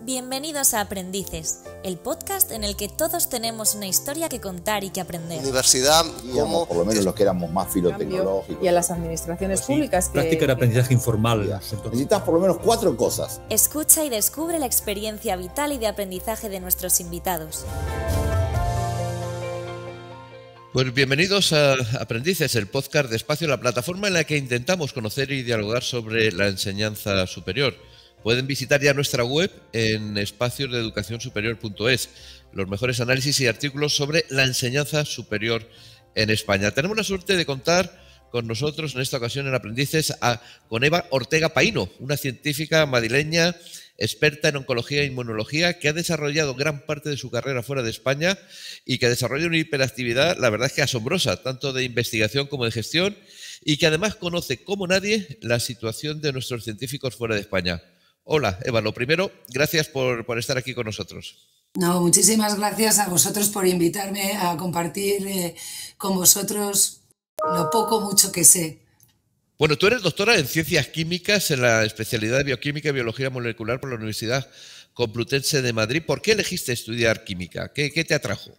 Bienvenidos a Aprendices, el podcast en el que todos tenemos una historia que contar y que aprender. Universidad, como por lo menos los que éramos más filotecnológicos. Y a las administraciones públicas. Práctica de aprendizaje informal. Necesitas por lo menos 4 cosas. Escucha y descubre la experiencia vital y de aprendizaje de nuestros invitados. Pues bienvenidos a Aprendices, el podcast de Espacio, la plataforma en la que intentamos conocer y dialogar sobre la enseñanza superior. Pueden visitar ya nuestra web en espaciosdeeducacionsuperior.es, los mejores análisis y artículos sobre la enseñanza superior en España. Tenemos la suerte de contar con nosotros en esta ocasión en Aprendices con Eva Ortega Paíno, una científica madrileña experta en oncología e inmunología que ha desarrollado gran parte de su carrera fuera de España y que desarrolla una hiperactividad, la verdad es que asombrosa, tanto de investigación como de gestión, y que además conoce como nadie la situación de nuestros científicos fuera de España. Hola, Eva, lo primero, gracias por estar aquí con nosotros. No, muchísimas gracias a vosotros por invitarme a compartir con vosotros lo poco, mucho que sé. Bueno, tú eres doctora en Ciencias Químicas en la especialidad de Bioquímica y Biología Molecular por la Universidad Complutense de Madrid. ¿Por qué elegiste estudiar química? ¿Qué te atrajo?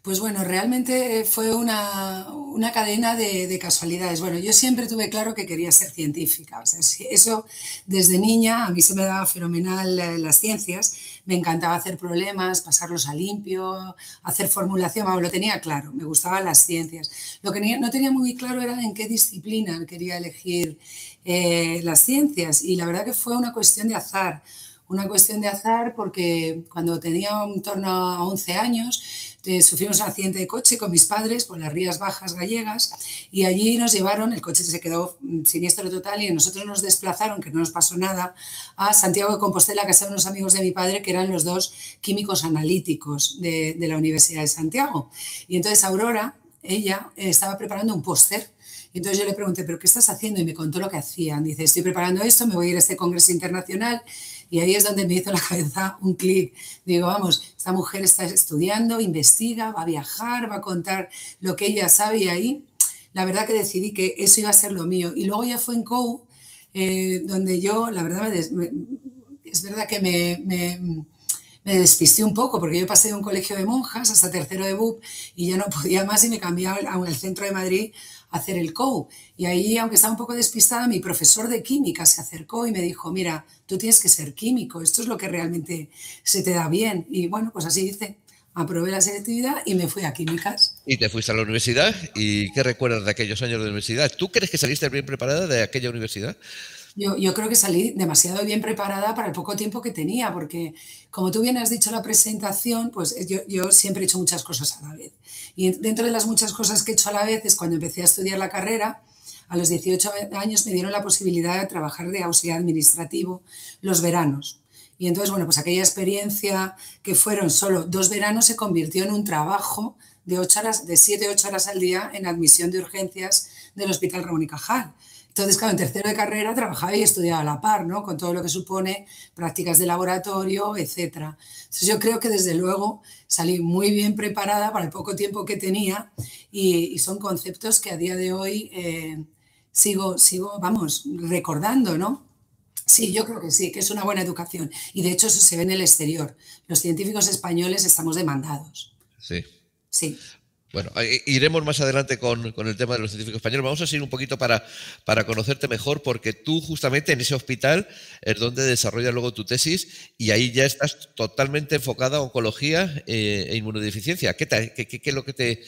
Pues bueno, realmente fue una cadena de casualidades. Bueno, yo siempre tuve claro que quería ser científica. O sea, eso desde niña a mí se me daba fenomenal las ciencias. Me encantaba hacer problemas, pasarlos a limpio, hacer formulación. Vamos, lo tenía claro, me gustaban las ciencias. Lo que no tenía muy claro era en qué disciplina quería elegir las ciencias. Y la verdad que fue una cuestión de azar. Una cuestión de azar porque cuando tenía en torno a 11 años sufrimos un accidente de coche con mis padres por las Rías Bajas gallegas y allí nos llevaron, el coche se quedó siniestro total y nosotros nos desplazaron, que no nos pasó nada, a Santiago de Compostela, a casa de unos amigos de mi padre que eran los dos químicos analíticos de la Universidad de Santiago. Y entonces Aurora, ella estaba preparando un póster. Y entonces yo le pregunté, ¿pero qué estás haciendo? Y me contó lo que hacían. Dice, estoy preparando esto, me voy a ir a este congreso internacional. Y ahí es donde me hizo la cabeza un clic. Digo, vamos, esta mujer está estudiando, investiga, va a viajar, va a contar lo que ella sabe. Y ahí, la verdad que decidí que eso iba a ser lo mío. Y luego ya fue en COU, donde yo, la verdad, es verdad que me despisté un poco porque yo pasé de un colegio de monjas hasta tercero de BUP y ya no podía más y me cambié al centro de Madrid a hacer el COU. Y ahí, aunque estaba un poco despistada, mi profesor de química se acercó y me dijo, mira, tú tienes que ser químico, esto es lo que realmente se te da bien. Y bueno, pues así hice. Aprobé la selectividad y me fui a químicas. Y te fuiste a la universidad. ¿Y qué recuerdas de aquellos años de universidad? ¿Tú crees que saliste bien preparada de aquella universidad? Yo creo que salí demasiado bien preparada para el poco tiempo que tenía, porque como tú bien has dicho en la presentación, pues yo siempre he hecho muchas cosas a la vez. Y dentro de las muchas cosas que he hecho a la vez es cuando empecé a estudiar la carrera, a los 18 años me dieron la posibilidad de trabajar de auxiliar administrativo los veranos. Y entonces, bueno, pues aquella experiencia que fueron solo 2 veranos se convirtió en un trabajo de 7 u 8 horas al día en admisión de urgencias del Hospital Ramón y Cajal. Entonces, claro, en tercero de carrera trabajaba y estudiaba a la par, ¿no? Con todo lo que supone prácticas de laboratorio, etcétera. Entonces, yo creo que desde luego salí muy bien preparada para el poco tiempo que tenía y son conceptos que a día de hoy sigo, vamos, recordando, ¿no? Sí, yo creo que sí, que es una buena educación. Y de hecho eso se ve en el exterior. Los científicos españoles estamos demandados. Sí. Sí. Bueno, iremos más adelante con el tema de los científicos españoles. Vamos a seguir un poquito para conocerte mejor, porque tú justamente en ese hospital es donde desarrollas luego tu tesis y ahí ya estás totalmente enfocada a oncología e inmunodeficiencia. ¿Qué es lo que te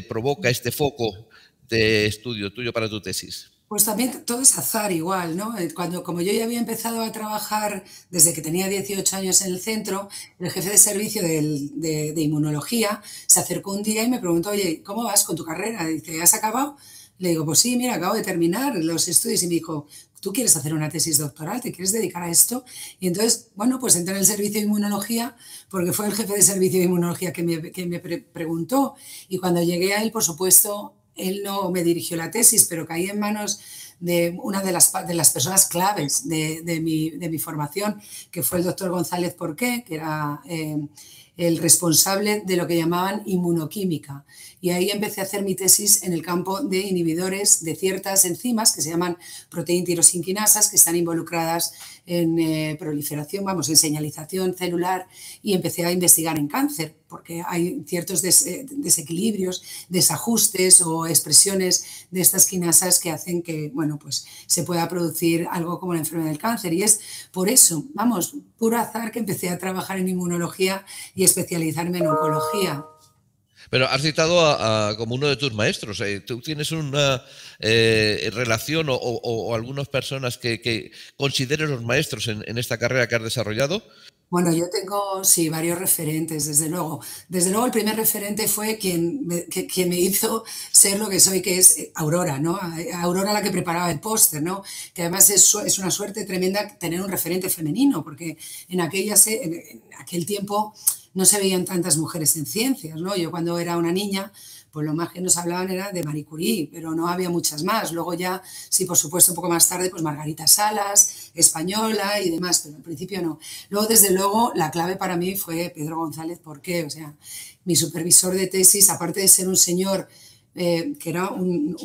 provoca este foco de estudio tuyo para tu tesis? Pues también todo es azar igual, ¿no? Como yo ya había empezado a trabajar desde que tenía 18 años en el centro, el jefe de servicio de inmunología se acercó un día y me preguntó, oye, ¿cómo vas con tu carrera? Dice, ¿has acabado? Le digo, pues sí, mira, acabo de terminar los estudios. Y me dijo, ¿tú quieres hacer una tesis doctoral? ¿Te quieres dedicar a esto? Y entonces, bueno, pues entré en el servicio de inmunología porque fue el jefe de servicio de inmunología que me preguntó. Y cuando llegué a él, por supuesto, él no me dirigió la tesis, pero caí en manos de una de las personas claves de mi formación, que fue el doctor González Porqué, que era el responsable de lo que llamaban inmunoquímica. Y ahí empecé a hacer mi tesis en el campo de inhibidores de ciertas enzimas que se llaman proteína-tirosinquinasas, que están involucradas en proliferación, en señalización celular, y empecé a investigar en cáncer, porque hay ciertos desequilibrios, desajustes o expresiones de estas quinasas que hacen que, pues se pueda producir algo como la enfermedad del cáncer. Y es por eso, puro azar, que empecé a trabajar en inmunología y especializarme en oncología. Pero has citado como uno de tus maestros. ¿Tú tienes una relación o algunas personas que consideres los maestros en esta carrera que has desarrollado? Bueno, yo tengo, sí, varios referentes, desde luego. Desde luego el primer referente fue quien me hizo ser lo que soy, que es Aurora, ¿no? Aurora, la que preparaba el póster, ¿no? Que además es una suerte tremenda tener un referente femenino, porque en aquel tiempo no se veían tantas mujeres en ciencias, ¿no? Yo cuando era una niña, pues lo más que nos hablaban era de Marie Curie, pero no había muchas más. Luego ya, sí, por supuesto, un poco más tarde, pues Margarita Salas, española y demás, pero al principio no. Luego, desde luego, la clave para mí fue Pedro González Porqué, o sea, mi supervisor de tesis, aparte de ser un señor que era un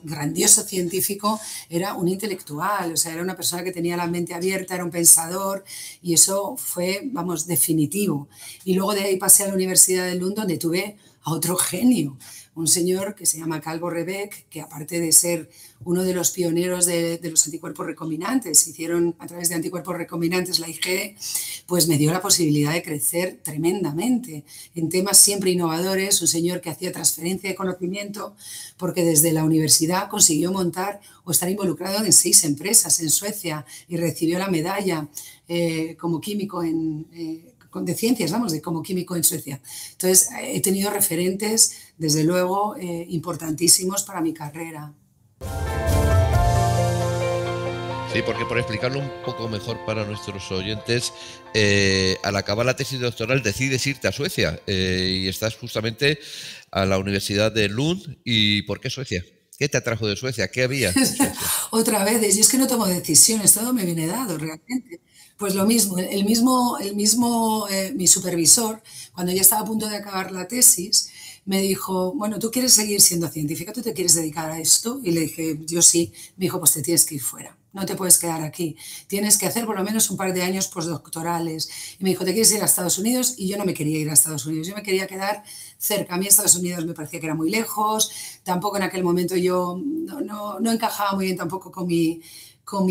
grandioso científico, era un intelectual, o sea, era una persona que tenía la mente abierta, era un pensador, y eso fue, definitivo. Y luego de ahí pasé a la Universidad de Lund, donde tuve a otro genio, un señor que se llama Calvo Rebec, que aparte de ser uno de los pioneros de los anticuerpos recombinantes, hicieron a través de anticuerpos recombinantes la IgE, pues me dio la posibilidad de crecer tremendamente en temas siempre innovadores, un señor que hacía transferencia de conocimiento, porque desde la universidad consiguió montar o estar involucrado en 6 empresas en Suecia y recibió la medalla como químico de ciencias, como químico en Suecia. Entonces, he tenido referentes, desde luego, importantísimos para mi carrera. Sí, porque por explicarlo un poco mejor para nuestros oyentes, al acabar la tesis doctoral decides irte a Suecia y estás justamente a la Universidad de Lund. ¿Y por qué Suecia? ¿Qué te atrajo de Suecia? ¿Qué había en Suecia? Otra vez, y es que no tomo decisiones, todo me viene dado realmente. Pues lo mismo, mi supervisor, cuando ya estaba a punto de acabar la tesis, me dijo, bueno, ¿tú quieres seguir siendo científica? ¿Tú te quieres dedicar a esto? Y le dije, yo sí. Me dijo, pues te tienes que ir fuera, no te puedes quedar aquí. Tienes que hacer por lo menos un par de años postdoctorales. Y me dijo, ¿te quieres ir a Estados Unidos? Y yo no me quería ir a Estados Unidos, yo me quería quedar cerca. A mí Estados Unidos me parecía que era muy lejos, tampoco en aquel momento yo no encajaba muy bien tampoco con mi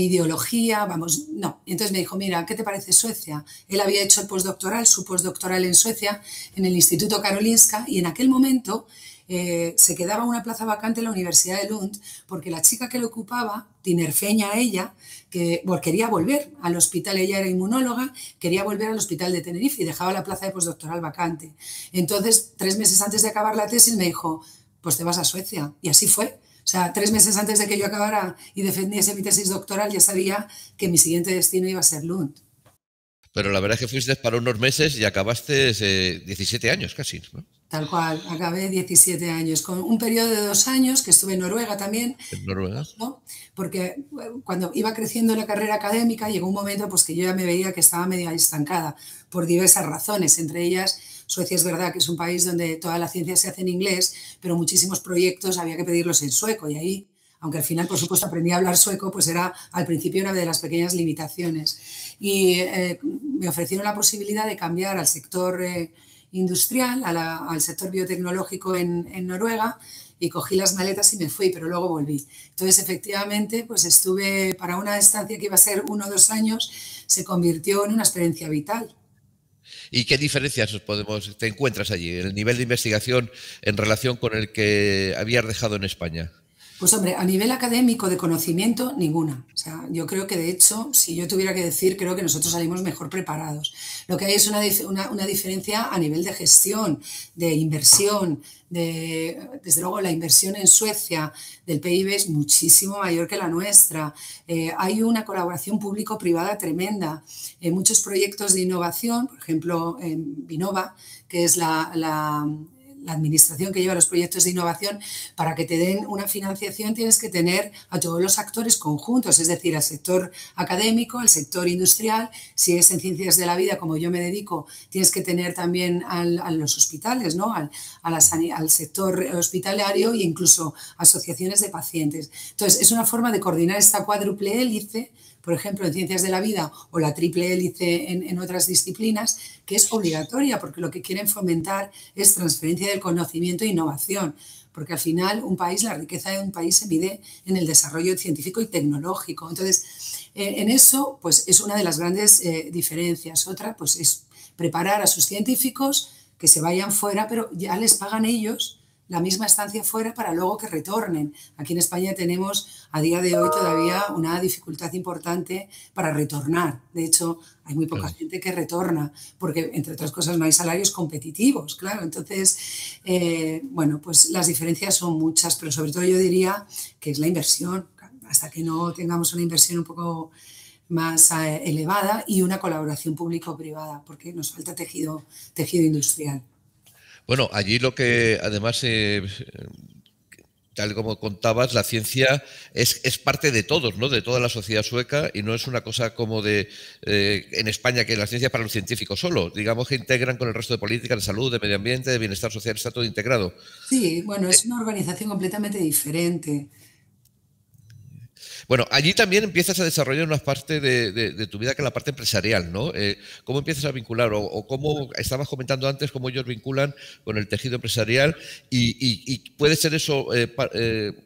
ideología, no. Y entonces me dijo, mira, ¿qué te parece Suecia? Él había hecho su postdoctoral en Suecia, en el Instituto Karolinska, y en aquel momento se quedaba una plaza vacante en la Universidad de Lund, porque la chica que lo ocupaba, tinerfeña ella, que quería volver al hospital, ella era inmunóloga, quería volver al hospital de Tenerife y dejaba la plaza de postdoctoral vacante. Entonces, 3 meses antes de acabar la tesis, me dijo, pues te vas a Suecia. Y así fue. O sea, 3 meses antes de que yo acabara y defendiese mi tesis doctoral, ya sabía que mi siguiente destino iba a ser Lund. Pero la verdad es que fuiste para unos meses y acabaste 17 años casi, ¿no? Tal cual, acabé 17 años, con un periodo de 2 años que estuve en Noruega también. ¿En Noruega? ¿No? Porque cuando iba creciendo la carrera académica llegó un momento pues, que yo ya me veía que estaba medio estancada por diversas razones, entre ellas Suecia es verdad que es un país donde toda la ciencia se hace en inglés, pero muchísimos proyectos había que pedirlos en sueco y ahí, aunque al final, por supuesto, aprendí a hablar sueco, pues al principio era de las pequeñas limitaciones. Y me ofrecieron la posibilidad de cambiar al sector industrial, al sector biotecnológico en Noruega, y cogí las maletas y me fui, pero luego volví. Entonces, efectivamente, pues estuve para una estancia que iba a ser 1 o 2 años, se convirtió en una experiencia vital. ¿Y qué diferencias te encuentras allí, el nivel de investigación en relación con el que habías dejado en España? Pues hombre, a nivel académico de conocimiento, ninguna. O sea, yo creo que de hecho, si yo tuviera que decir, creo que nosotros salimos mejor preparados. Lo que hay es una diferencia a nivel de gestión, de inversión, desde luego la inversión en Suecia del PIB es muchísimo mayor que la nuestra. Hay una colaboración público-privada tremenda. Muchos proyectos de innovación, por ejemplo, en Vinnova, que es la la administración que lleva los proyectos de innovación, para que te den una financiación tienes que tener a todos los actores conjuntos, es decir, al sector académico, al sector industrial, si es en ciencias de la vida, como yo me dedico, tienes que tener también a los hospitales, ¿no? al sector hospitalario e incluso asociaciones de pacientes. Entonces, es una forma de coordinar esta cuádruple hélice, por ejemplo, en ciencias de la vida, o la triple hélice en otras disciplinas, que es obligatoria porque lo que quieren fomentar es transferencia del conocimiento e innovación, porque al final la riqueza de un país se mide en el desarrollo científico y tecnológico. Entonces, en eso pues es una de las grandes diferencias. Otra pues es preparar a sus científicos que se vayan fuera, pero ya les pagan ellos la misma estancia fuera para luego que retornen. Aquí en España tenemos a día de hoy todavía una dificultad importante para retornar. De hecho, hay muy poca gente que retorna porque, entre otras cosas, no hay salarios competitivos, claro. Entonces, bueno, pues las diferencias son muchas, pero sobre todo yo diría que es la inversión. Hasta que no tengamos una inversión un poco más elevada y una colaboración público-privada, porque nos falta tejido industrial. Bueno, allí lo que además, tal como contabas, la ciencia es parte de todos, ¿no? De toda la sociedad sueca, y no es una cosa como en España, que la ciencia es para los científicos solo. Digamos que integran con el resto de políticas de salud, de medio ambiente, de bienestar social, está todo integrado. Sí, bueno, es una organización completamente diferente. Bueno, allí también empiezas a desarrollar una parte de tu vida que es la parte empresarial, ¿no? ¿Cómo empiezas a vincular o cómo estabas comentando antes cómo ellos vinculan con el tejido empresarial y puede ser eso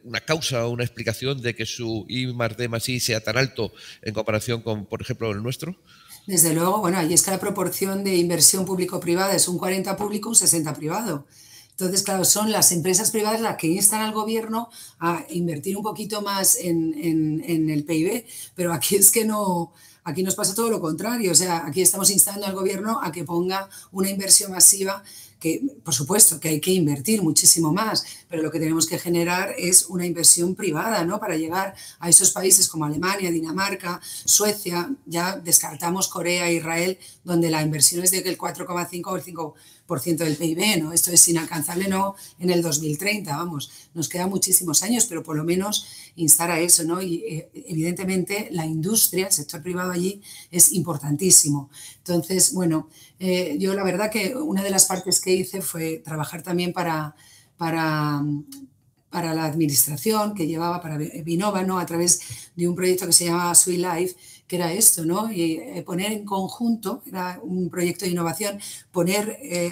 una causa o una explicación de que su I+D+I sea tan alto en comparación con, por ejemplo, el nuestro? Desde luego, bueno, allí es que la proporción de inversión público-privada es un 40 público, un 60 privado. Entonces, claro, son las empresas privadas las que instan al gobierno a invertir un poquito más en el PIB, pero aquí es que no, aquí nos pasa todo lo contrario. O sea, aquí estamos instando al gobierno a que ponga una inversión masiva, que por supuesto que hay que invertir muchísimo más, pero lo que tenemos que generar es una inversión privada, ¿no? Para llegar a esos países como Alemania, Dinamarca, Suecia, ya descartamos Corea e Israel, donde la inversión es de el 4,5 o el 5% del PIB, ¿no? Esto es inalcanzable, no en el 2030, vamos, nos quedan muchísimos años, pero por lo menos instar a eso, ¿no? Y evidentemente la industria, el sector privado allí es importantísimo. Entonces, bueno, yo la verdad que una de las partes que hice fue trabajar también para la administración que llevaba para Vinnova, ¿no? A través de un proyecto que se llama Sweet Life, que era esto, ¿no? Y poner en conjunto, era un proyecto de innovación,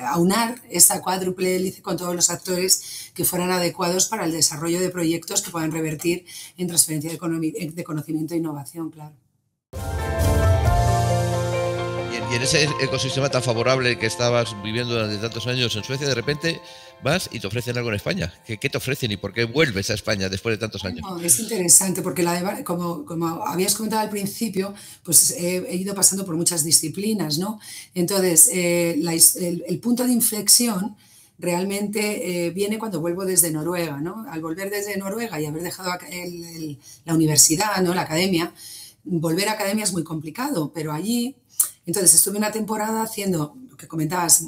aunar esta cuádruple hélice con todos los actores que fueran adecuados para el desarrollo de proyectos que puedan revertir en transferencia de conocimiento e innovación, claro. Y en ese ecosistema tan favorable que estabas viviendo durante tantos años en Suecia, de repente vas y te ofrecen algo en España. ¿Qué te ofrecen y por qué vuelves a España después de tantos años? No, es interesante porque como habías comentado al principio, pues he ido pasando por muchas disciplinas, ¿no? Entonces, el punto de inflexión realmente viene cuando vuelvo desde Noruega, ¿no? Al volver desde Noruega y haber dejado la universidad, ¿no? La academia, volver a academia es muy complicado, pero allí... Entonces estuve una temporada haciendo lo que comentabas,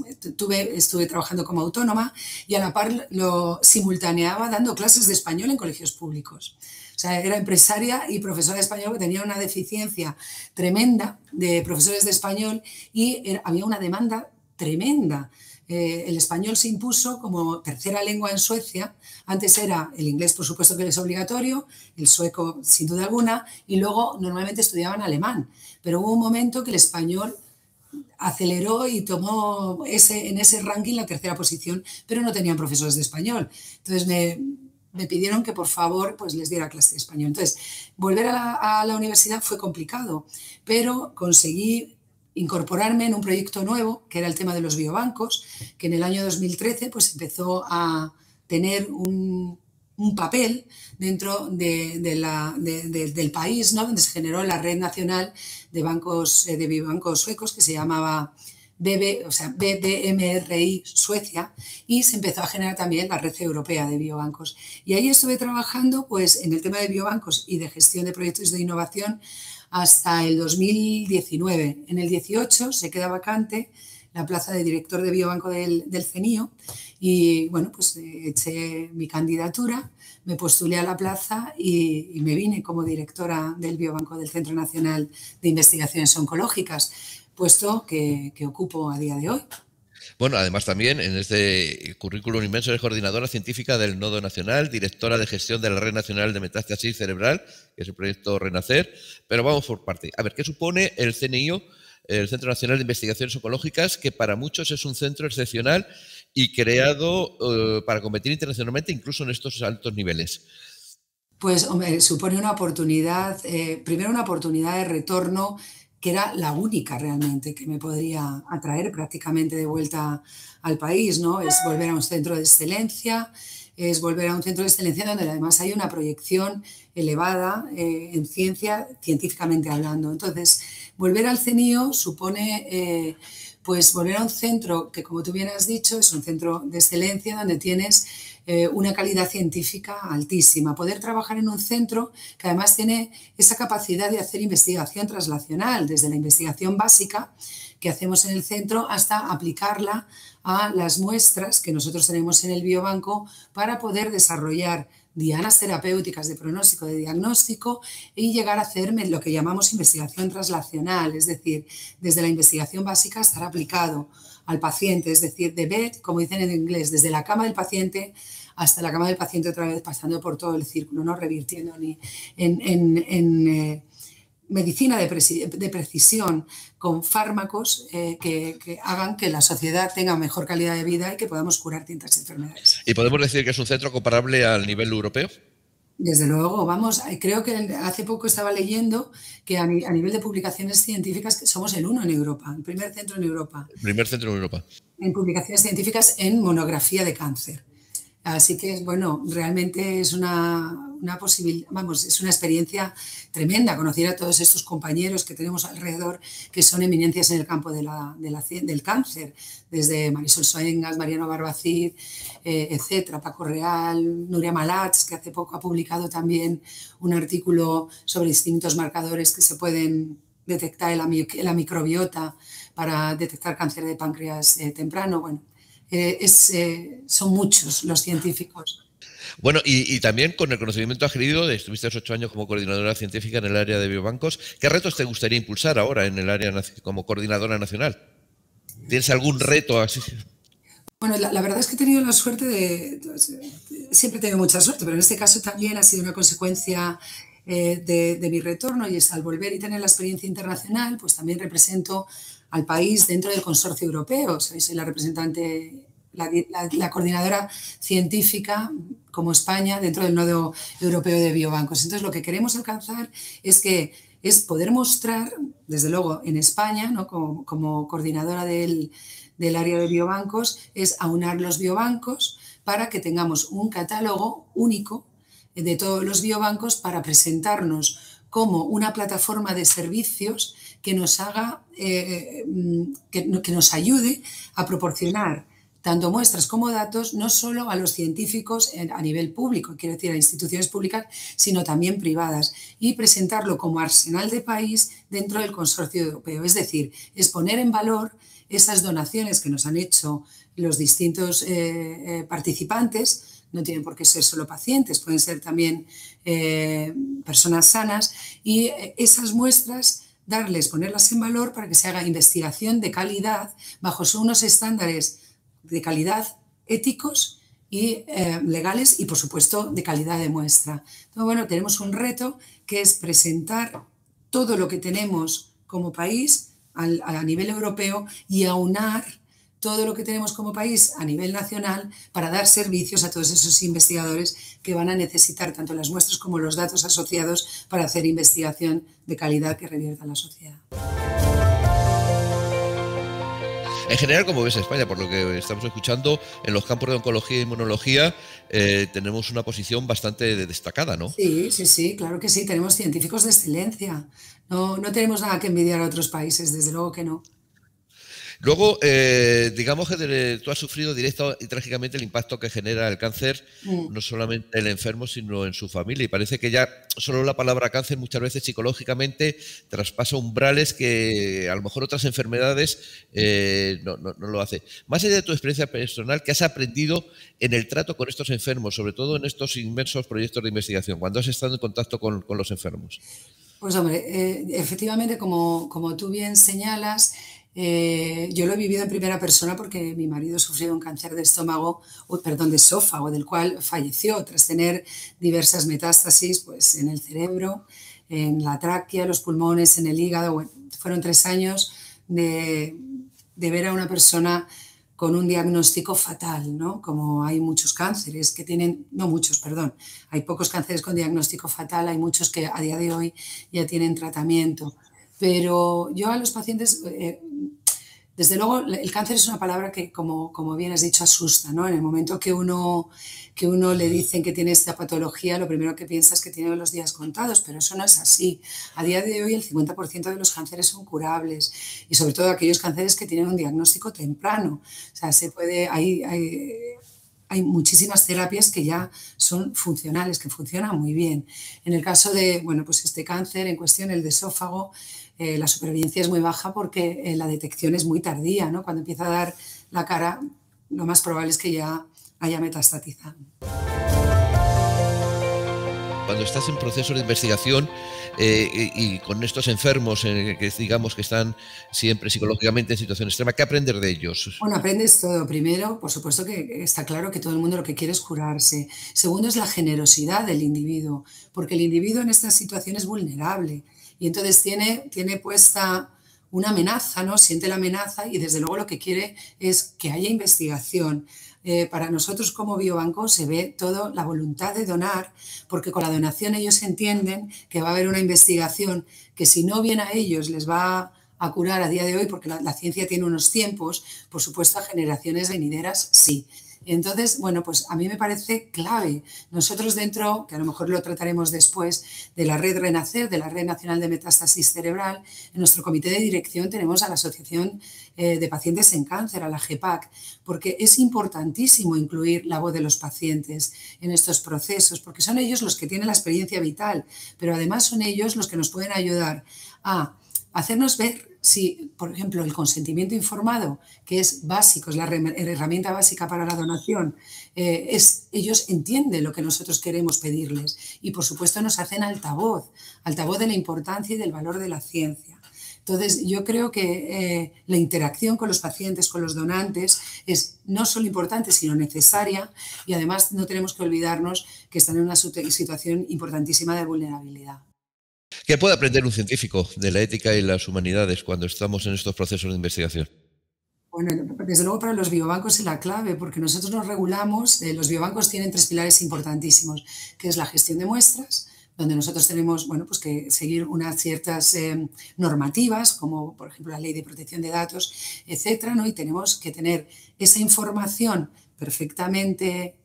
estuve trabajando como autónoma y a la par lo simultaneaba dando clases de español en colegios públicos. O sea, era empresaria y profesora de español, que tenía una deficiencia tremenda de profesores de español y había una demanda tremenda. El español se impuso como tercera lengua en Suecia. Antes era el inglés, por supuesto que es obligatorio, el sueco sin duda alguna, y luego normalmente estudiaban alemán. Pero hubo un momento que el español aceleró y tomó en ese ranking la tercera posición, pero no tenían profesores de español. Entonces me pidieron que por favor pues les diera clase de español. Entonces volver a la universidad fue complicado, pero conseguí incorporarme en un proyecto nuevo, que era el tema de los biobancos, que en el año 2013 pues empezó a tener un papel dentro del país, ¿no? Donde se generó la red nacional de biobancos suecos, que se llamaba BBMRI Suecia, y se empezó a generar también la red europea de biobancos. Y ahí estuve trabajando pues, en el tema de biobancos y de gestión de proyectos de innovación hasta el 2019. En el 18 se queda vacante la plaza de director de biobanco del CNIO y bueno, pues eché mi candidatura, me postulé a la plaza y me vine como directora del biobanco del Centro Nacional de Investigaciones Oncológicas, puesto que ocupo a día de hoy. Bueno, además también en este currículum inmenso eres coordinadora científica del Nodo Nacional, directora de gestión de la Red Nacional de Metástasis Cerebral, que es el proyecto Renacer, pero vamos por parte. A ver, ¿qué supone el CNIO, el Centro Nacional de Investigaciones Oncológicas, que para muchos es un centro excepcional y creado para competir internacionalmente, incluso en estos altos niveles? Pues, hombre, supone una oportunidad, primero una oportunidad de retorno que era la única realmente que me podría atraer prácticamente de vuelta al país, ¿no? Es volver a un centro de excelencia, es volver a un centro de excelencia donde además hay una proyección elevada en ciencia, científicamente hablando. Entonces, volver al CNIO supone pues volver a un centro que, como tú bien has dicho, es un centro de excelencia donde tienes una calidad científica altísima. Poder trabajar en un centro que además tiene esa capacidad de hacer investigación translacional, desde la investigación básica que hacemos en el centro hasta aplicarla a las muestras que nosotros tenemos en el biobanco para poder desarrollar dianas terapéuticas de pronóstico, de diagnóstico y llegar a hacer lo que llamamos investigación translacional, es decir, desde la investigación básica estar aplicado al paciente, es decir, de bed, como dicen en inglés, desde la cama del paciente hasta la cama del paciente otra vez, pasando por todo el círculo, ¿no? Revirtiendo en medicina de precisión con fármacos que hagan que la sociedad tenga mejor calidad de vida y que podamos curar distintas enfermedades. ¿Y podemos decir que es un centro comparable al nivel europeo? Desde luego, vamos, creo que hace poco estaba leyendo que a nivel de publicaciones científicas que somos el uno en Europa, el primer centro en Europa. El primer centro en Europa. En publicaciones científicas en monografía de cáncer. Así que, bueno, realmente es una posibilidad, vamos, es una experiencia tremenda conocer a todos estos compañeros que tenemos alrededor que son eminencias en el campo del cáncer, desde Marisol Soengas, Mariano Barbacid, etcétera, Paco Real, Nuria Malats, que hace poco ha publicado también un artículo sobre distintos marcadores que se pueden detectar en la microbiota para detectar cáncer de páncreas temprano. Bueno, son muchos los científicos. Bueno, y también con el conocimiento adquirido, estuviste 8 años como coordinadora científica en el área de biobancos, ¿qué retos te gustaría impulsar ahora en el área como coordinadora nacional? ¿Tienes algún reto así? Bueno, la verdad es que he tenido la suerte siempre he tenido mucha suerte, pero en este caso también ha sido una consecuencia de mi retorno, y es al volver y tener la experiencia internacional, pues también represento al país dentro del consorcio europeo. Soy la representante, la coordinadora científica como España dentro del nodo europeo de biobancos. Entonces, lo que queremos alcanzar es poder mostrar, desde luego en España, ¿no? como coordinadora del área de biobancos, es aunar los biobancos para que tengamos un catálogo único de todos los biobancos para presentarnos como una plataforma de servicios que nos haga, que nos ayude a proporcionar tanto muestras como datos, no solo a los científicos a nivel público, quiero decir a instituciones públicas, sino también privadas, y presentarlo como arsenal de país dentro del consorcio europeo. Es decir, es poner en valor esas donaciones que nos han hecho los distintos participantes. No tienen por qué ser solo pacientes, pueden ser también personas sanas, y esas muestras ponerlas en valor para que se haga investigación de calidad bajo unos estándares de calidad éticos y legales y, por supuesto, de calidad de muestra. Entonces, bueno, tenemos un reto que es presentar todo lo que tenemos como país a nivel europeo y aunar todo lo que tenemos como país a nivel nacional para dar servicios a todos esos investigadores que van a necesitar tanto las muestras como los datos asociados para hacer investigación de calidad que revierta a la sociedad. En general, como ves España, por lo que estamos escuchando, en los campos de oncología e inmunología tenemos una posición bastante destacada, ¿no? Sí, claro que sí, tenemos científicos de excelencia. No tenemos nada que envidiar a otros países, desde luego que no. Luego, digamos que tú has sufrido directa y trágicamente el impacto que genera el cáncer, no solamente en el enfermo, sino en su familia. Y parece que ya solo la palabra cáncer muchas veces psicológicamente traspasa umbrales que a lo mejor otras enfermedades no lo hace. Más allá de tu experiencia personal, ¿qué has aprendido en el trato con estos enfermos, sobre todo en estos inmensos proyectos de investigación, cuando has estado en contacto con los enfermos? Pues hombre, efectivamente, como tú bien señalas, yo lo he vivido en primera persona porque mi marido sufrió un cáncer de de esófago, del cual falleció tras tener diversas metástasis, pues, en el cerebro, en la tráquea, los pulmones, en el hígado. Bueno, fueron 3 años de ver a una persona con un diagnóstico fatal, ¿no? Como hay muchos cánceres que tienen, no muchos, perdón, hay pocos cánceres con diagnóstico fatal, hay muchos que a día de hoy ya tienen tratamiento. Pero yo a los pacientes, desde luego, el cáncer es una palabra que, como bien has dicho, asusta, ¿no? En el momento que uno le dicen que tiene esta patología, lo primero que piensa es que tiene los días contados, pero eso no es así. A día de hoy el 50% de los cánceres son curables y sobre todo aquellos cánceres que tienen un diagnóstico temprano. O sea, hay muchísimas terapias que ya son funcionales, que funcionan muy bien. En el caso de, bueno, pues este cáncer en cuestión, el de esófago, la supervivencia es muy baja porque la detección es muy tardía, ¿no? Cuando empieza a dar la cara, lo más probable es que ya haya metastatizado. Cuando estás en proceso de investigación y con estos enfermos que digamos que están siempre psicológicamente en situación extrema, ¿qué aprender de ellos? Bueno, aprendes todo. Primero, por supuesto que está claro que todo el mundo lo que quiere es curarse. Segundo, es la generosidad del individuo, porque el individuo en esta situación es vulnerable y entonces tiene puesta una amenaza, ¿no? Siente la amenaza y desde luego lo que quiere es que haya investigación. Para nosotros como biobanco se ve toda la voluntad de donar, porque con la donación ellos entienden que va a haber una investigación que si no bien a ellos les va a curar a día de hoy, porque la ciencia tiene unos tiempos, por supuesto a generaciones venideras sí. Entonces, bueno, pues a mí me parece clave. Nosotros dentro, que a lo mejor lo trataremos después, de la red Renacer, de la Red Nacional de Metástasis Cerebral, en nuestro comité de dirección tenemos a la Asociación de Pacientes en Cáncer, a la GEPAC, porque es importantísimo incluir la voz de los pacientes en estos procesos, porque son ellos los que tienen la experiencia vital, pero además son ellos los que nos pueden ayudar a hacernos ver si, por ejemplo, el consentimiento informado, que es básico, es la herramienta básica para la donación, ellos entienden lo que nosotros queremos pedirles y, por supuesto, nos hacen altavoz de la importancia y del valor de la ciencia. Entonces, yo creo que la interacción con los pacientes, con los donantes, es no solo importante, sino necesaria y, además, no tenemos que olvidarnos que están en una situación importantísima de vulnerabilidad. ¿Qué puede aprender un científico de la ética y las humanidades cuando estamos en estos procesos de investigación? Bueno, desde luego para los biobancos es la clave, porque nosotros nos regulamos, los biobancos tienen 3 pilares importantísimos, que es la gestión de muestras, donde nosotros tenemos, bueno, pues que seguir unas ciertas normativas, como por ejemplo la Ley de Protección de Datos, etcétera, ¿no? Y tenemos que tener esa información perfectamente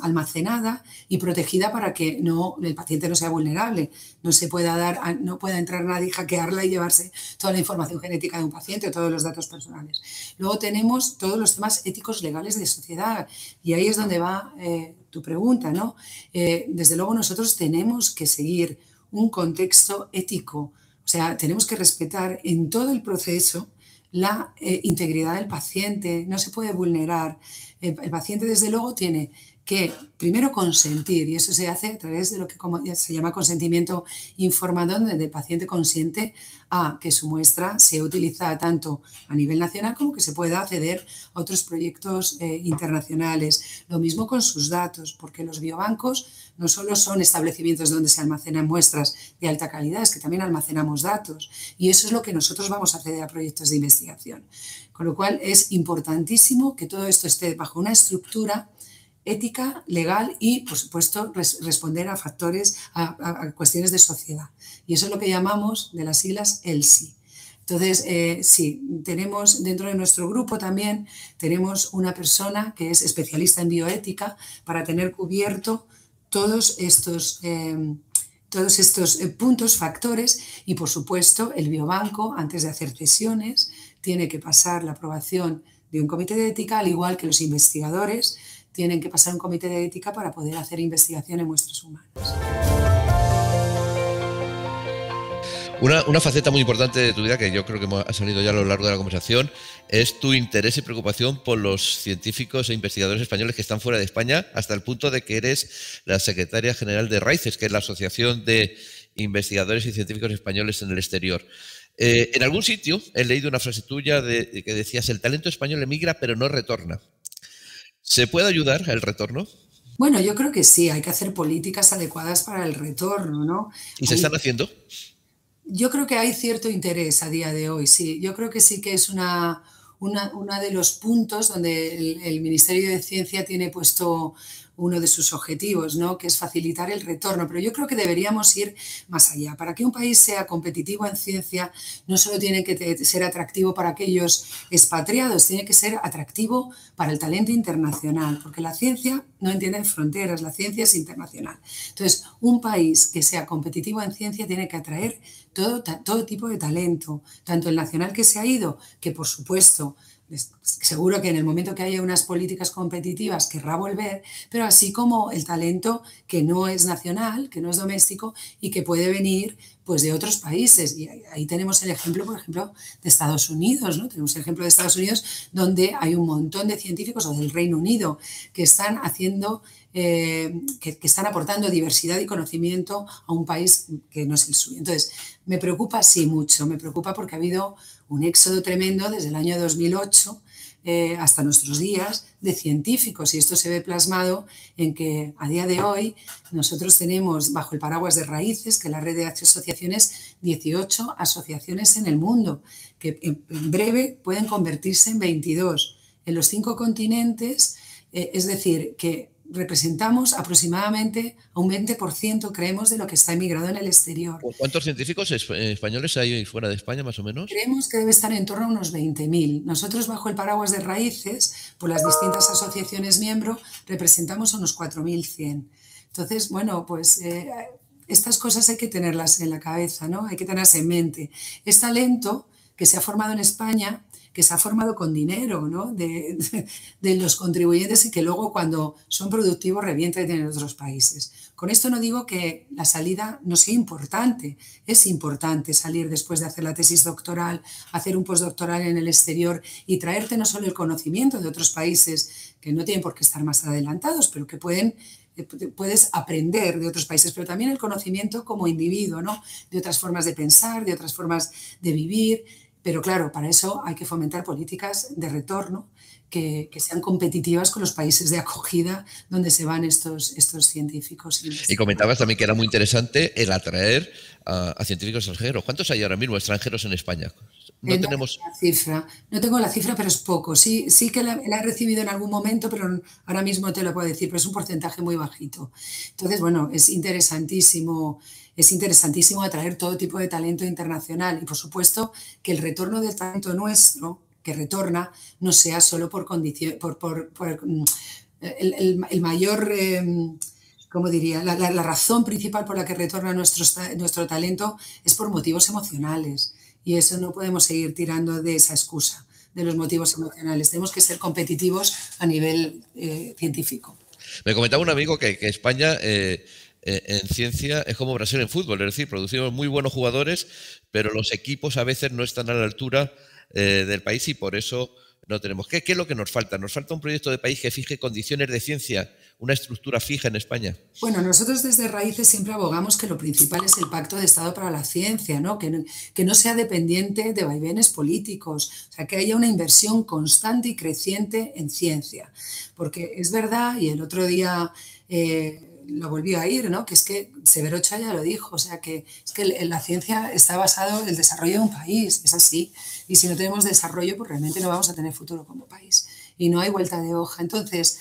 almacenada y protegida para que el paciente no sea vulnerable, no pueda entrar nadie, hackearla y llevarse toda la información genética de un paciente o todos los datos personales. Luego tenemos todos los temas éticos legales de sociedad y ahí es donde va tu pregunta, ¿no? Desde luego nosotros tenemos que seguir un contexto ético, o sea, tenemos que respetar en todo el proceso la integridad del paciente, no se puede vulnerar. El paciente, desde luego, tiene que primero consentir, y eso se hace a través de lo que se llama consentimiento informado, donde el paciente consiente a que su muestra sea utilizada tanto a nivel nacional como que se pueda acceder a otros proyectos internacionales. Lo mismo con sus datos, porque los biobancos no solo son establecimientos donde se almacenan muestras de alta calidad, es que también almacenamos datos y eso es lo que nosotros vamos a acceder a proyectos de investigación. Con lo cual es importantísimo que todo esto esté bajo una estructura ética, legal y, por supuesto, responder a factores, a cuestiones de sociedad. Y eso es lo que llamamos, de las siglas, ELSI. Entonces, sí, tenemos dentro de nuestro grupo también, tenemos una persona que es especialista en bioética para tener cubierto todos estos puntos, factores y, por supuesto, el biobanco, antes de hacer cesiones, tiene que pasar la aprobación de un comité de ética, al igual que los investigadores tienen que pasar un comité de ética para poder hacer investigación en muestras humanas. Una faceta muy importante de tu vida, que yo creo que ha salido ya a lo largo de la conversación, es tu interés y preocupación por los científicos e investigadores españoles que están fuera de España, hasta el punto de que eres la secretaria general de Raíces, que es la Asociación de Investigadores y Científicos Españoles en el Exterior. En algún sitio he leído una frase tuya que decías: el talento español emigra pero no retorna. ¿Se puede ayudar al retorno? Bueno, yo creo que sí, hay que hacer políticas adecuadas para el retorno, ¿no? ¿Y se están haciendo? Yo creo que hay cierto interés a día de hoy, sí. Yo creo que sí que es una de los puntos donde el Ministerio de Ciencia tiene puesto uno de sus objetivos, ¿no? Que es facilitar el retorno. Pero yo creo que deberíamos ir más allá. Para que un país sea competitivo en ciencia, no solo tiene que ser atractivo para aquellos expatriados, tiene que ser atractivo para el talento internacional, porque la ciencia no entiende fronteras, la ciencia es internacional. Entonces, un país que sea competitivo en ciencia tiene que atraer todo tipo de talento, tanto el nacional que se ha ido, que por supuesto, seguro que en el momento que haya unas políticas competitivas querrá volver, pero así como el talento que no es nacional, que no es doméstico y que puede venir pues de otros países. Y ahí tenemos el ejemplo, por ejemplo, de Estados Unidos, ¿no? Tenemos el ejemplo de Estados Unidos, donde hay un montón de científicos, o del Reino Unido, que están haciendo, que están aportando diversidad y conocimiento a un país que no es el suyo. Entonces, me preocupa, sí, mucho. Me preocupa porque ha habido un éxodo tremendo desde el año 2008 hasta nuestros días de científicos, y esto se ve plasmado en que a día de hoy nosotros tenemos bajo el paraguas de Raíces, que es la red de asociaciones, 18 asociaciones en el mundo, que en breve pueden convertirse en 22 en los 5 continentes, es decir, que representamos aproximadamente a un 20%, creemos, de lo que está emigrado en el exterior. ¿Cuántos científicos españoles hay fuera de España, más o menos? Creemos que debe estar en torno a unos 20.000. Nosotros, bajo el paraguas de Raíces, por las distintas asociaciones miembro, representamos a unos 4.100. Entonces, bueno, pues estas cosas hay que tenerlas en la cabeza, ¿no? Hay que tenerlas en mente. Es talento que se ha formado en España, que se ha formado con dinero, ¿no? de los contribuyentes, y que luego, cuando son productivos, revientan en otros países. Con esto no digo que la salida no sea importante. Es importante salir después de hacer la tesis doctoral, hacer un postdoctoral en el exterior y traerte no solo el conocimiento de otros países que no tienen por qué estar más adelantados, pero que puedes aprender de otros países, pero también el conocimiento como individuo, ¿no? De otras formas de pensar, de otras formas de vivir. Pero claro, para eso hay que fomentar políticas de retorno que sean competitivas con los países de acogida donde se van estos científicos. Y comentabas también que era muy interesante el atraer a científicos extranjeros. ¿Cuántos hay ahora mismo extranjeros en España? No tenemos no tengo la cifra, pero es poco. Sí que la he recibido en algún momento, pero ahora mismo te lo puedo decir, pero es un porcentaje muy bajito. Entonces, bueno, es interesantísimo atraer todo tipo de talento internacional, y por supuesto que el retorno del talento nuestro que retorna no sea solo por condición, el mayor, ¿cómo diría? La razón principal por la que retorna nuestro talento es por motivos emocionales, y eso no podemos seguir tirando de esa excusa, de los motivos emocionales. Tenemos que ser competitivos a nivel científico. Me comentaba un amigo que España en ciencia es como Brasil en fútbol, es decir, producimos muy buenos jugadores, pero los equipos a veces no están a la altura del país, y por eso no tenemos. ¿Qué es lo que nos falta? Nos falta un proyecto de país que fije condiciones de ciencia, una estructura fija en España. Bueno, nosotros desde Raíces siempre abogamos que lo principal es el Pacto de Estado para la Ciencia, ¿no? Que no sea dependiente de vaivenes políticos, o sea, que haya una inversión constante y creciente en ciencia. Porque es verdad, y el otro día lo volví a oír, ¿no? Que es que Severo Ochoa ya lo dijo, o sea, que es que la ciencia está basada en el desarrollo de un país, es así, y si no tenemos desarrollo, pues realmente no vamos a tener futuro como país, y no hay vuelta de hoja. Entonces,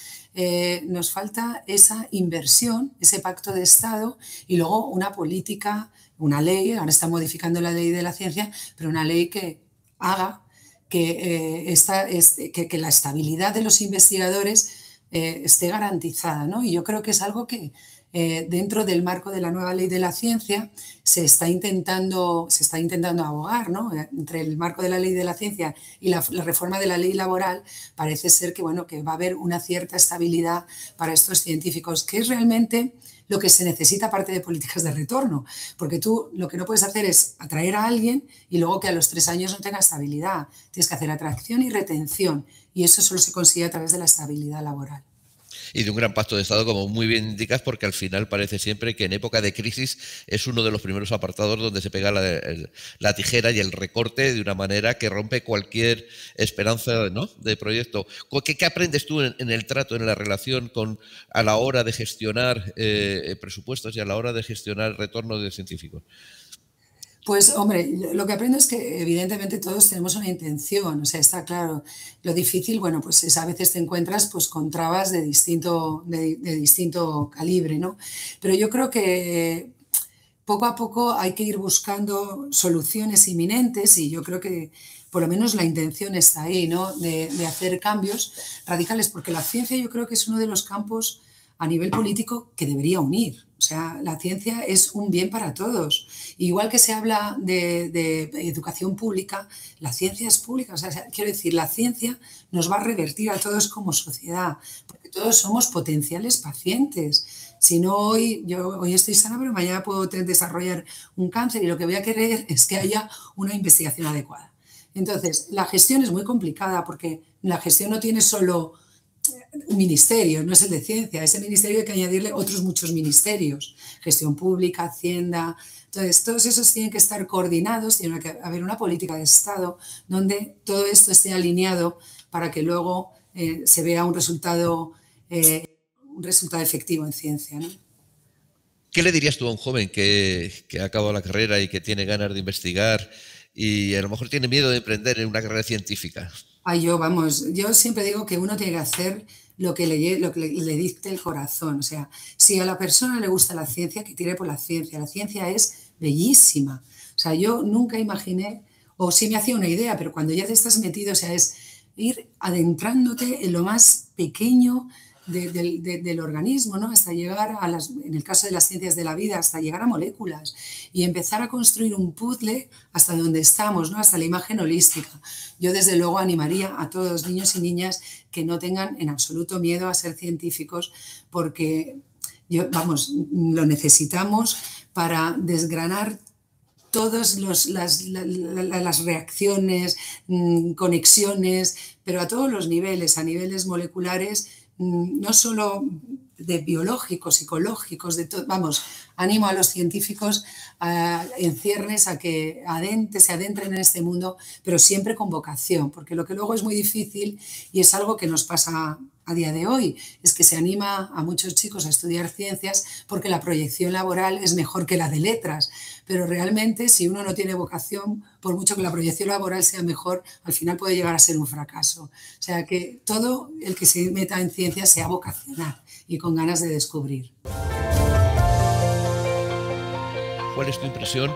nos falta esa inversión, ese pacto de Estado, y luego una política, una ley. Ahora está modificando la ley de la ciencia, pero una ley que haga que la estabilidad de los investigadores esté garantizada, ¿no? Y yo creo que es algo que dentro del marco de la nueva ley de la ciencia se está intentando abogar, ¿no? Entre el marco de la ley de la ciencia y la reforma de la ley laboral parece ser que, bueno, que va a haber una cierta estabilidad para estos científicos, que es realmente lo que se necesita aparte de políticas de retorno, porque tú lo que no puedes hacer es atraer a alguien y luego que a los 3 años no tenga estabilidad. Tienes que hacer atracción y retención y eso solo se consigue a través de la estabilidad laboral. Y de un gran pacto de Estado, como muy bien indicas, porque al final parece siempre que en época de crisis es uno de los primeros apartados donde se pega la tijera y el recorte de una manera que rompe cualquier esperanza, ¿no?, de proyecto. ¿Qué aprendes tú en el trato, en la relación a la hora de gestionar presupuestos y a la hora de gestionar retorno de científicos? Pues, hombre, lo que aprendo es que evidentemente todos tenemos una intención, o sea, está claro. Lo difícil, bueno, pues es a veces te encuentras pues con trabas de distinto calibre, ¿no? Pero yo creo que poco a poco hay que ir buscando soluciones inminentes y yo creo que por lo menos la intención está ahí, ¿no? De hacer cambios radicales, porque la ciencia yo creo que es uno de los campos a nivel político que debería unir. O sea, la ciencia es un bien para todos. Igual que se habla de educación pública, la ciencia es pública. O sea, quiero decir, la ciencia nos va a revertir a todos como sociedad, porque todos somos potenciales pacientes. Si no, hoy estoy sana, pero mañana puedo desarrollar un cáncer y lo que voy a querer es que haya una investigación adecuada. Entonces, la gestión es muy complicada porque la gestión no tiene solo un ministerio, no es el de ciencia, a ese ministerio hay que añadirle otros muchos ministerios, gestión pública, hacienda. Entonces, todos esos tienen que estar coordinados, tiene que haber una política de Estado donde todo esto esté alineado para que luego se vea un resultado efectivo en ciencia, ¿no? ¿Qué le dirías tú a un joven que ha acabado la carrera y que tiene ganas de investigar y a lo mejor tiene miedo de emprender en una carrera científica? Yo siempre digo que uno tiene que hacer lo que le dicte el corazón. O sea, si a la persona le gusta la ciencia, que tire por la ciencia. La ciencia es bellísima. O sea, yo nunca imaginé, o sí me hacía una idea, pero cuando ya te estás metido, o sea, es ir adentrándote en lo más pequeño del organismo, ¿no? Hasta llegar en el caso de las ciencias de la vida, hasta llegar a moléculas y empezar a construir un puzzle hasta donde estamos, ¿no? Hasta la imagen holística. Yo desde luego animaría a todos los niños y niñas que no tengan en absoluto miedo a ser científicos porque, lo necesitamos para desgranar todas las reacciones, conexiones, pero a todos los niveles, a niveles moleculares, no solo de biológicos, psicológicos, de todo. Animo a los científicos en ciernes a que se adentren en este mundo, pero siempre con vocación, porque lo que luego es muy difícil y es algo que nos pasa a día de hoy, es que se anima a muchos chicos a estudiar ciencias porque la proyección laboral es mejor que la de letras, pero realmente si uno no tiene vocación, por mucho que la proyección laboral sea mejor, al final puede llegar a ser un fracaso. O sea que todo el que se meta en ciencias sea vocacional y con ganas de descubrir. ¿Cuál es tu impresión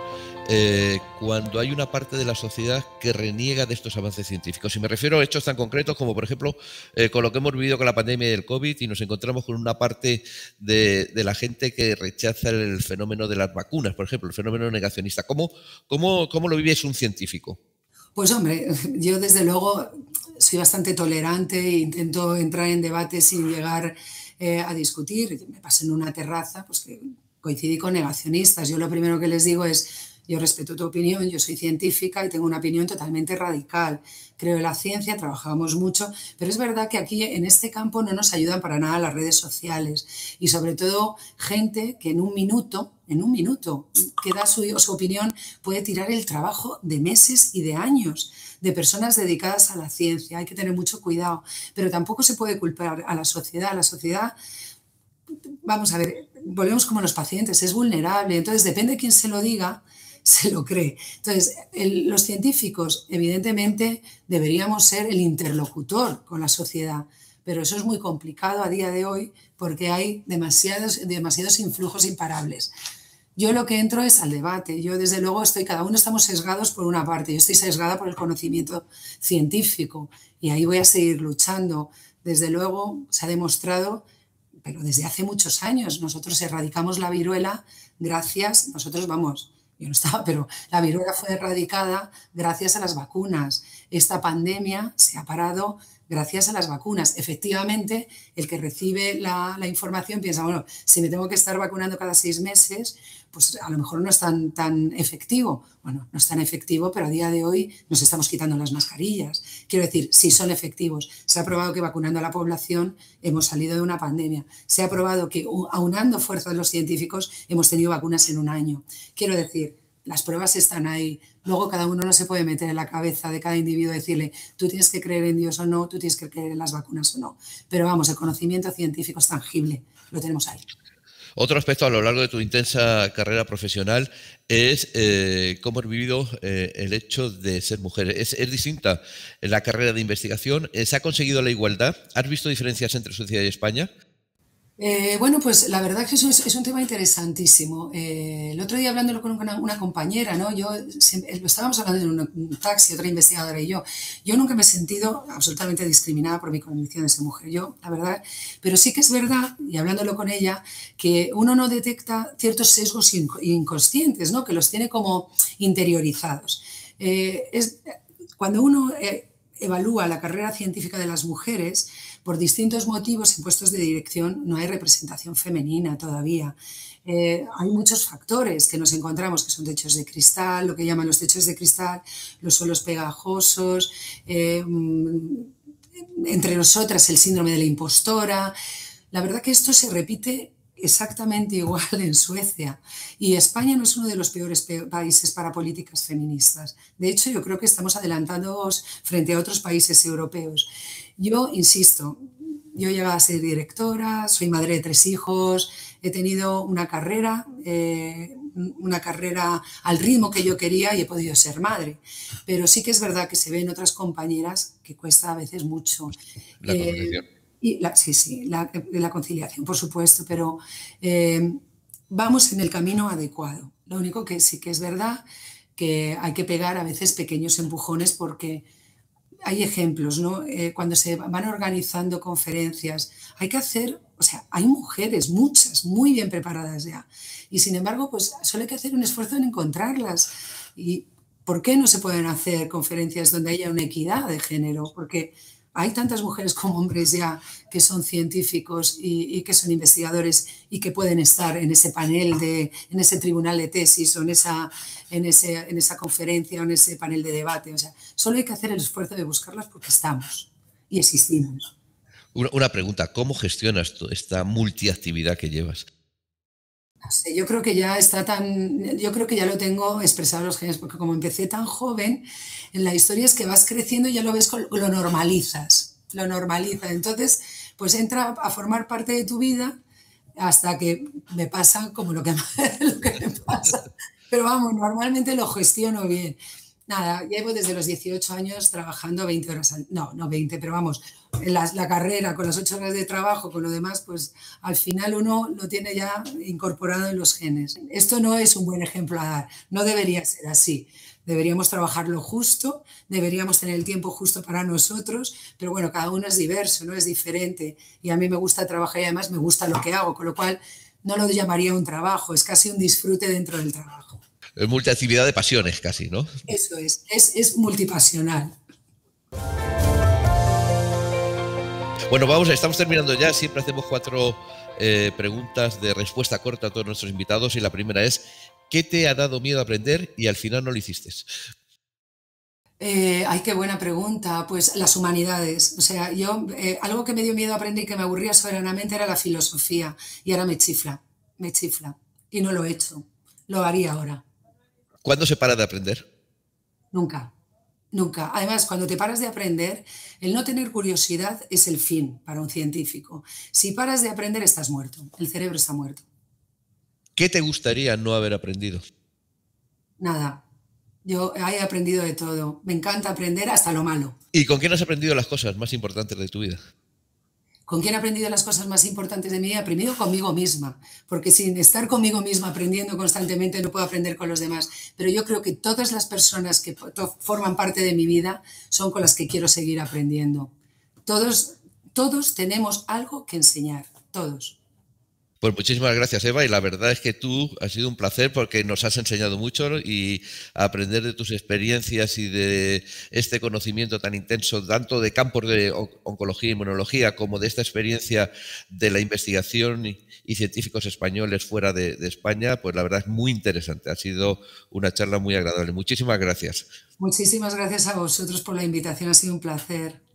cuando hay una parte de la sociedad que reniega de estos avances científicos? Y me refiero a hechos tan concretos como, por ejemplo, con lo que hemos vivido con la pandemia del COVID y nos encontramos con una parte de la gente que rechaza el fenómeno de las vacunas, por ejemplo, el fenómeno negacionista. ¿Cómo lo vives un científico? Pues hombre, yo desde luego soy bastante tolerante e intento entrar en debates sin llegar a discutir. Me paso en una terraza, pues que coincidí con negacionistas. Yo lo primero que les digo es, yo respeto tu opinión, yo soy científica y tengo una opinión totalmente radical. Creo en la ciencia, trabajamos mucho, pero es verdad que aquí en este campo no nos ayudan para nada las redes sociales y sobre todo gente que en un minuto que da su opinión puede tirar el trabajo de meses y de años de personas dedicadas a la ciencia. Hay que tener mucho cuidado, pero tampoco se puede culpar a la sociedad. La sociedad, vamos a ver, volvemos como los pacientes, es vulnerable, entonces depende de quién se lo diga, se lo cree. Entonces, los científicos, evidentemente, deberíamos ser el interlocutor con la sociedad, pero eso es muy complicado a día de hoy porque hay demasiados influjos imparables. Yo lo que entro es al debate. Yo, desde luego, cada uno estamos sesgados por una parte. Yo estoy sesgada por el conocimiento científico y ahí voy a seguir luchando. Desde luego, se ha demostrado pero desde hace muchos años. Nosotros erradicamos la viruela gracias, nosotros vamos, yo no estaba, pero la viruela fue erradicada gracias a las vacunas. Esta pandemia se ha parado gracias a las vacunas. Efectivamente, el que recibe la información piensa, bueno, si me tengo que estar vacunando cada 6 meses, pues a lo mejor no es tan efectivo. Bueno, no es tan efectivo, pero a día de hoy nos estamos quitando las mascarillas. Quiero decir, sí son efectivos. Se ha probado que vacunando a la población hemos salido de una pandemia. Se ha probado que aunando fuerzas los científicos hemos tenido vacunas en un año. Quiero decir, las pruebas están ahí. Luego cada uno no se puede meter en la cabeza de cada individuo y decirle tú tienes que creer en Dios o no, tú tienes que creer en las vacunas o no. Pero vamos, el conocimiento científico es tangible, lo tenemos ahí. Otro aspecto a lo largo de tu intensa carrera profesional es cómo has vivido el hecho de ser mujer. ¿Es distinta en la carrera de investigación? ¿Se ha conseguido la igualdad? ¿Has visto diferencias entre sociedad y España? Bueno, pues la verdad que eso es un tema interesantísimo. El otro día hablándolo con una compañera, ¿no? Lo estábamos hablando en un taxi, otra investigadora y yo nunca me he sentido absolutamente discriminada por mi condición de ser mujer, la verdad, pero sí que es verdad, y hablándolo con ella, que uno no detecta ciertos sesgos inconscientes, ¿no? Que los tiene como interiorizados. Cuando uno evalúa la carrera científica de las mujeres, por distintos motivos en puestos de dirección no hay representación femenina todavía. Hay muchos factores que nos encontramos, que son techos de cristal, lo que llaman los techos de cristal, los suelos pegajosos, entre nosotras el síndrome de la impostora. La verdad que esto se repite exactamente igual en Suecia, y España no es uno de los peores países para políticas feministas. De hecho, yo creo que estamos adelantándonos frente a otros países europeos. Yo insisto, yo he llegado a ser directora, soy madre de 3 hijos, he tenido una carrera al ritmo que yo quería y he podido ser madre. Pero sí que es verdad que se ve en otras compañeras que cuesta a veces mucho. La conciliación. La conciliación, por supuesto, pero vamos en el camino adecuado. Lo único que sí que es verdad que hay que pegar a veces pequeños empujones porque hay ejemplos, ¿no? Cuando se van organizando conferencias, hay mujeres, muchas, muy bien preparadas ya. Y sin embargo, pues solo hay que hacer un esfuerzo en encontrarlas. ¿Y por qué no se pueden hacer conferencias donde haya una equidad de género? Porque hay tantas mujeres como hombres ya que son científicos y que son investigadores y que pueden estar en ese panel, en ese tribunal de tesis o en esa conferencia o en ese panel de debate. O sea, solo hay que hacer el esfuerzo de buscarlas porque estamos y existimos. Una pregunta, ¿cómo gestionas esta multiactividad que llevas? No sé, yo creo que ya lo tengo expresado en los genes, porque como empecé tan joven, en la historia es que vas creciendo y ya lo ves, lo normalizas. Entonces, pues entra a formar parte de tu vida hasta que me pasa como lo que me pasa. Pero vamos, normalmente lo gestiono bien. Nada, llevo desde los 18 años trabajando 20 horas no 20, pero vamos, la carrera con las 8 horas de trabajo, con lo demás, pues al final uno lo tiene ya incorporado en los genes. Esto no es un buen ejemplo a dar, no debería ser así. Deberíamos trabajar lo justo, deberíamos tener el tiempo justo para nosotros, pero bueno, cada uno es diverso, ¿no? Es diferente, y a mí me gusta trabajar y además me gusta lo que hago, con lo cual no lo llamaría un trabajo, es casi un disfrute dentro del trabajo. Multiactividad de pasiones casi, ¿no? Eso es multipasional. Bueno, estamos terminando ya. Siempre hacemos 4 preguntas de respuesta corta a todos nuestros invitados y la primera es ¿qué te ha dado miedo aprender y al final no lo hiciste? Qué buena pregunta. Pues las humanidades. O sea, algo que me dio miedo aprender y que me aburría soberanamente era la filosofía y ahora me chifla y no lo he hecho. Lo haría ahora. ¿Cuándo se para de aprender? Nunca. Además, cuando te paras de aprender, el no tener curiosidad es el fin para un científico. Si paras de aprender, estás muerto. El cerebro está muerto. ¿Qué te gustaría no haber aprendido? Nada. Yo he aprendido de todo. Me encanta aprender hasta lo malo. ¿Y con quién has aprendido las cosas más importantes de tu vida? ¿Con quién he aprendido las cosas más importantes de mi vida? Primero conmigo misma, porque sin estar conmigo misma aprendiendo constantemente no puedo aprender con los demás. Pero yo creo que todas las personas que forman parte de mi vida son con las que quiero seguir aprendiendo. Todos tenemos algo que enseñar. todos. Pues muchísimas gracias, Eva, y la verdad es que tú has sido un placer porque nos has enseñado mucho y aprender de tus experiencias y de este conocimiento tan intenso, tanto de campos de oncología y inmunología como de esta experiencia de la investigación y científicos españoles fuera de España, pues la verdad es muy interesante. Ha sido una charla muy agradable. Muchísimas gracias. Muchísimas gracias a vosotros por la invitación, ha sido un placer.